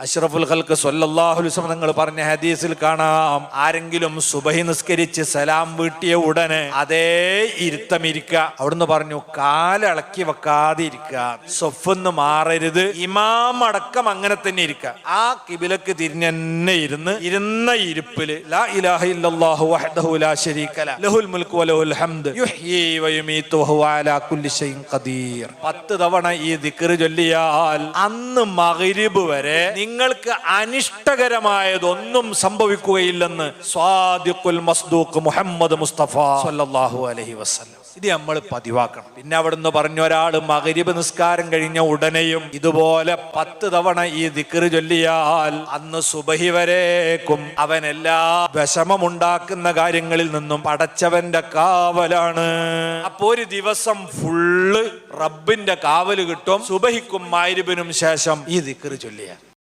അഷ്റഫുൽ ഖൽഖ് സ്വല്ലല്ലാഹു അലൈഹി വസല്ലം തങ്ങൾ പറഞ്ഞ ഹദീസിൽ കാണാം, ആരെങ്കിലും സുബഹി നിസ്കരിച്ച് സലാം വീട്ടിയ ഉടനെ അതേ ഇരുത്തമിരിക്കുക. അവിടുന്ന് പറഞ്ഞു, കാലിളക്കി വെക്കാതെ ഇരിക്കുക, സൊഫൊന്ന് മാറരുത്, ഇമാം അടക്കം അങ്ങനെ തന്നെ ഇരിക്കുക. ആ കിബിലക്ക് തിരിഞ്ഞെന്നെ ഇരുന്ന ഇരിപ്പില് ലാ ഇലാഹ ഇല്ലല്ലാഹു വഹ്ദഹു ലാ ശരീക ലഹു ലഹുൽ മുൽക്കു വലഹുൽ ഹംദ് യുഹ്യീ വയുമീതു വഹുവ അലാ കുല്ലി ഷൈഇൻ ഖദീർ. 10 തവണ ഈ ദിക്ർ ചൊല്ലിയാൽ അന്ന് മഗ്രിബ് വരെ നിങ്ങൾക്ക് അനിഷ്ടകരമായതൊന്നും സംഭവിക്കുകയില്ലെന്ന് സ്വാദിഖുൽ മസ്ദൂഖ് മുഹമ്മദ് മുസ്തഫ സ്വല്ലല്ലാഹു അലൈഹി വസല്ലം. ഇത് നമ്മൾ പതിവാക്കണം. പിന്നെ അവിടുന്ന് പറഞ്ഞു, ഒരാൾ മഗ്രിബ് നിസ്കാരം കഴിഞ്ഞ ഉടനെയും ഇതുപോലെ 10 തവണ ഈ ദിക്ർ ചൊല്ലിയാൽ അന്ന് സുബഹി വരേക്കും അവൻ എല്ലാ വിഷമമുണ്ടാക്കുന്ന കാര്യങ്ങളിൽ നിന്നും പടച്ചവന്റെ കാവലാണ്. അപ്പോ ഒരു ദിവസം ഫുള്ള് റബ്ബിന്റെ കാവല് കിട്ടും സുബഹിക്കും മഗ്രിബിനും ശേഷം ഈ ദിക്ർ ചൊല്ലിയാൽ.